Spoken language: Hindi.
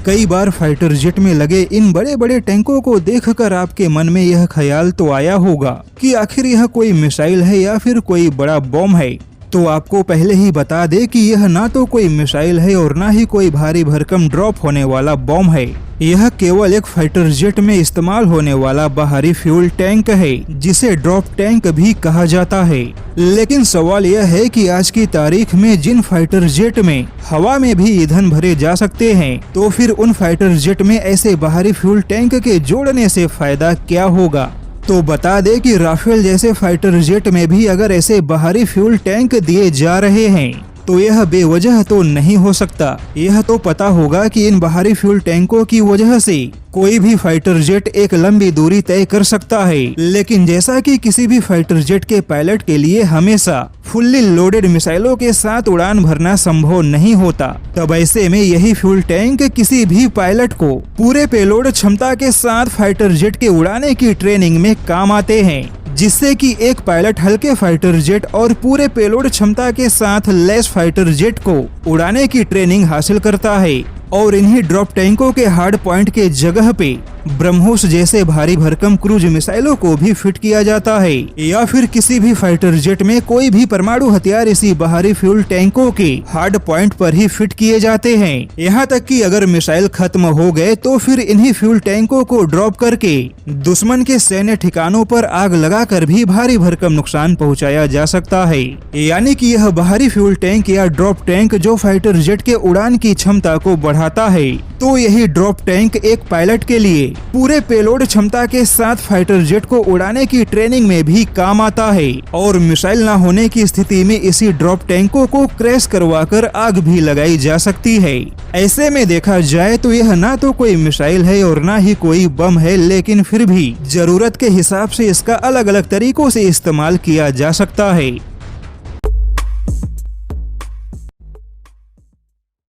कई बार फाइटर जेट में लगे इन बड़े बड़े टैंकों को देखकर आपके मन में यह ख्याल तो आया होगा कि आखिर यह कोई मिसाइल है या फिर कोई बड़ा बॉम्ब है। तो आपको पहले ही बता दे कि यह ना तो कोई मिसाइल है और ना ही कोई भारी भरकम ड्रॉप होने वाला बॉम्ब है। यह केवल एक फाइटर जेट में इस्तेमाल होने वाला बाहरी फ्यूल टैंक है, जिसे ड्रॉप टैंक भी कहा जाता है। लेकिन सवाल यह है कि आज की तारीख में जिन फाइटर जेट में हवा में भी ईंधन भरे जा सकते हैं, तो फिर उन फाइटर जेट में ऐसे बाहरी फ्यूल टैंक के जोड़ने से फायदा क्या होगा। तो बता दे कि राफेल जैसे फाइटर जेट में भी अगर ऐसे बाहरी फ्यूल टैंक दिए जा रहे हैं तो यह बेवजह तो नहीं हो सकता। यह तो पता होगा कि इन बाहरी फ्यूल टैंकों की वजह से कोई भी फाइटर जेट एक लंबी दूरी तय कर सकता है। लेकिन जैसा कि किसी भी फाइटर जेट के पायलट के लिए हमेशा फुल्ली लोडेड मिसाइलों के साथ उड़ान भरना संभव नहीं होता, तब ऐसे में यही फ्यूल टैंक किसी भी पायलट को पूरे पेलोड क्षमता के साथ फाइटर जेट के उड़ाने की ट्रेनिंग में काम आते हैं, जिससे कि एक पायलट हल्के फाइटर जेट और पूरे पेलोड क्षमता के साथ लैस फाइटर जेट को उड़ाने की ट्रेनिंग हासिल करता है। और इन्हीं ड्रॉप टैंकों के हार्ड पॉइंट के जगह पे ब्रह्मोस जैसे भारी भरकम क्रूज मिसाइलों को भी फिट किया जाता है, या फिर किसी भी फाइटर जेट में कोई भी परमाणु हथियार इसी बाहरी फ्यूल टैंकों के हार्ड पॉइंट पर ही फिट किए जाते हैं। यहाँ तक कि अगर मिसाइल खत्म हो गए तो फिर इन्हीं फ्यूल टैंकों को ड्रॉप करके दुश्मन के सैन्य ठिकानों पर आग लगाकर भी भारी भरकम नुकसान पहुँचाया जा सकता है। यानी कि यह बाहरी फ्यूल टैंक या ड्रॉप टैंक जो फाइटर जेट के उड़ान की क्षमता को बढ़ाता है, तो यही ड्रॉप टैंक एक पायलट के लिए पूरे पेलोड क्षमता के साथ फाइटर जेट को उड़ाने की ट्रेनिंग में भी काम आता है। और मिसाइल न होने की स्थिति में इसी ड्रॉप टैंकों को क्रैश करवाकर आग भी लगाई जा सकती है। ऐसे में देखा जाए तो यह ना तो कोई मिसाइल है और ना ही कोई बम है, लेकिन फिर भी जरूरत के हिसाब से इसका अलग अलग तरीकों से इस्तेमाल किया जा सकता है।